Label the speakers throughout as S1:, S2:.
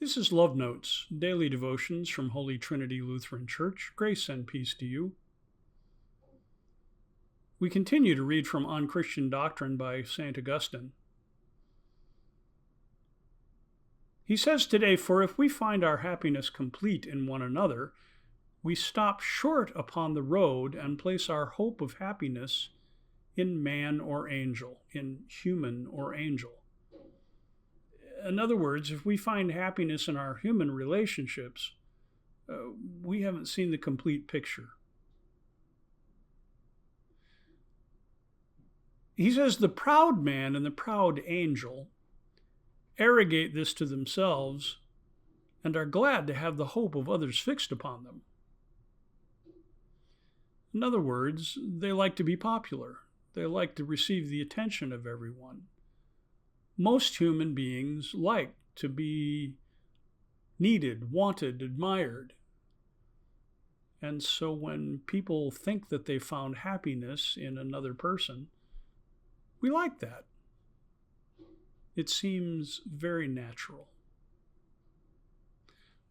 S1: This is Love Notes, daily devotions from Holy Trinity Lutheran Church. Grace and peace to you. We continue to read from On Christian Doctrine by St. Augustine. He says today, "For if we find our happiness complete in one another, we stop short upon the road and place our hope of happiness in man or angel, in human or angel." In other words, if we find happiness in our human relationships, we haven't seen the complete picture. He says the proud man and the proud angel arrogate this to themselves and are glad to have the hope of others fixed upon them. In other words, they like to be popular. They like to receive the attention of everyone. Most human beings like to be needed, wanted, admired. And so when people think that they found happiness in another person, we like that. It seems very natural.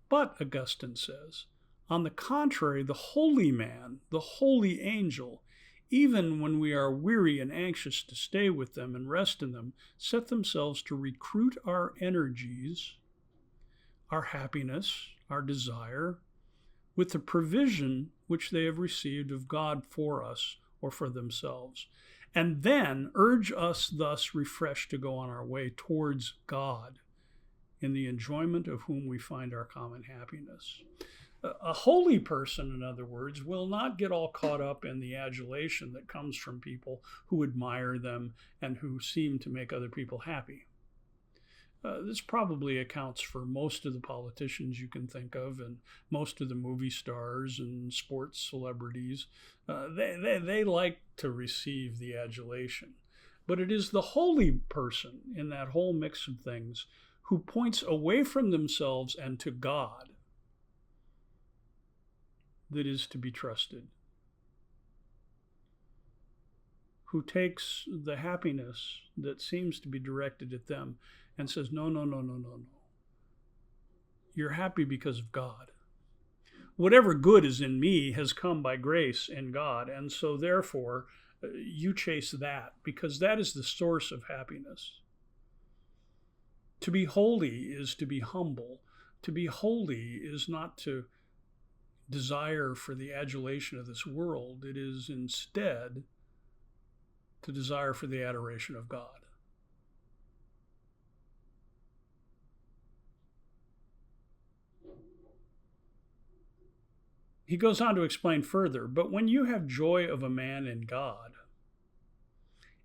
S1: But, Augustine says, on the contrary, the holy man, the holy angel, even when we are weary and anxious to stay with them and rest in them, set themselves to recruit our energies, our happiness, our desire, with the provision which they have received of God for us or for themselves, and then urge us thus refreshed to go on our way towards God in the enjoyment of whom we find our common happiness. A holy person, in other words, will not get all caught up in the adulation that comes from people who admire them and who seem to make other people happy. This probably accounts for most of the politicians you can think of and most of the movie stars and sports celebrities. They like to receive the adulation. But it is the holy person in that whole mix of things who points away from themselves and to God that is to be trusted, who takes the happiness that seems to be directed at them and says, no. You're happy because of God. Whatever good is in me has come by grace in God, and so therefore you chase that because that is the source of happiness. To be holy is to be humble. To be holy is not to desire for the adulation of this world. It is instead to desire for the adoration of God. He goes on to explain further, but when you have joy of a man in God,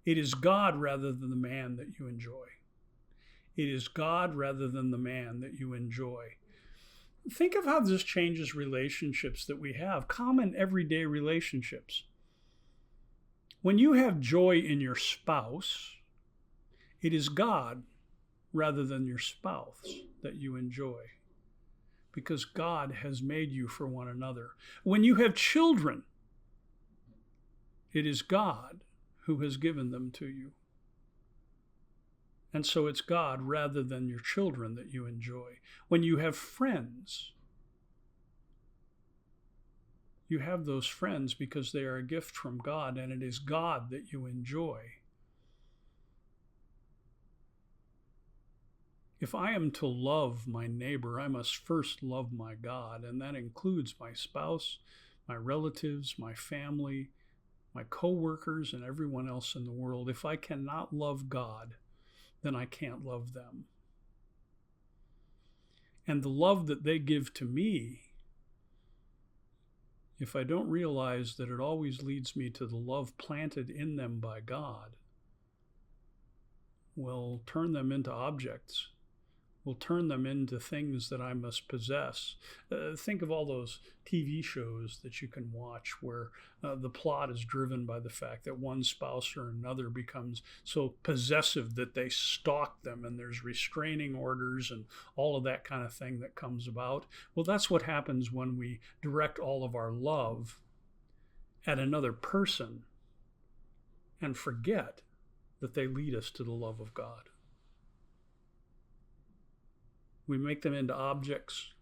S1: it is God rather than the man that you enjoy. It is God rather than the man that you enjoy. Think of how this changes relationships that we have, common everyday relationships. When you have joy in your spouse, it is God rather than your spouse that you enjoy, because God has made you for one another. When you have children, it is God who has given them to you. And so it's God rather than your children that you enjoy. When you have friends, you have those friends because they are a gift from God, and it is God that you enjoy. If I am to love my neighbor, I must first love my God, and that includes my spouse, my relatives, my family, my co-workers, and everyone else in the world. If I cannot love God, then I can't love them. And the love that they give to me, if I don't realize that it always leads me to the love planted in them by God, will turn them into objects, will turn them into things that I must possess. Think of all those TV shows that you can watch where the plot is driven by the fact that one spouse or another becomes so possessive that they stalk them, and there's restraining orders and all of that kind of thing that comes about. Well, that's what happens when we direct all of our love at another person and forget that they lead us to the love of God. We make them into objects,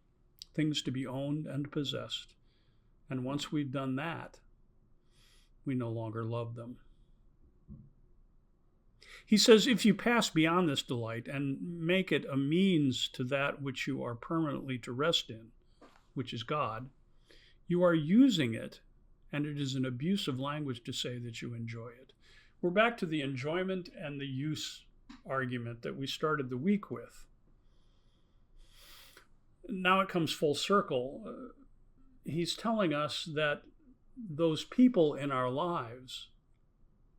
S1: things to be owned and possessed. And once we've done that, we no longer love them. He says, if you pass beyond this delight and make it a means to that which you are permanently to rest in, which is God, you are using it, and it is an abuse of language to say that you enjoy it. We're back to the enjoyment and the use argument that we started the week with. Now it comes full circle. He's telling us that those people in our lives,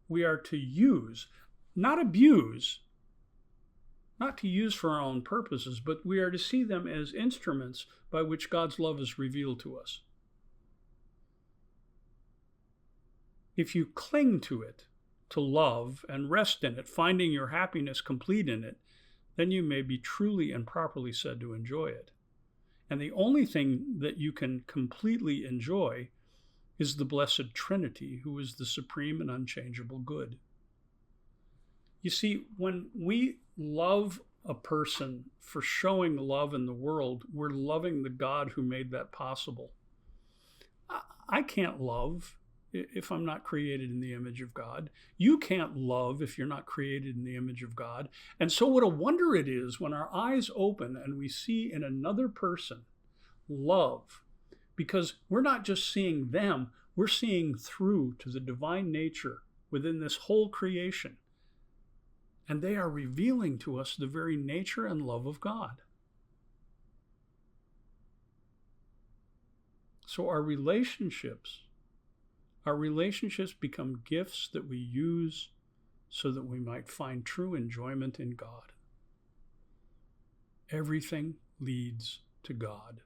S1: we are to use, not abuse, not to use for our own purposes, but we are to see them as instruments by which God's love is revealed to us. If you cling to it, to love and rest in it, finding your happiness complete in it, then you may be truly and properly said to enjoy it. And the only thing that you can completely enjoy is the Blessed Trinity, who is the supreme and unchangeable good. You see, when we love a person for showing love in the world, we're loving the God who made that possible. I can't love if I'm not created in the image of God. You can't love if you're not created in the image of God. And so what a wonder it is when our eyes open and we see in another person love, because we're not just seeing them, we're seeing through to the divine nature within this whole creation. And they are revealing to us the very nature and love of God. So our relationships become gifts that we use so that we might find true enjoyment in God. Everything leads to God.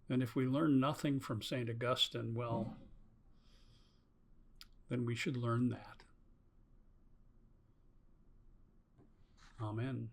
S1: And if we learn nothing from St. Augustine, well, then we should learn that. Amen.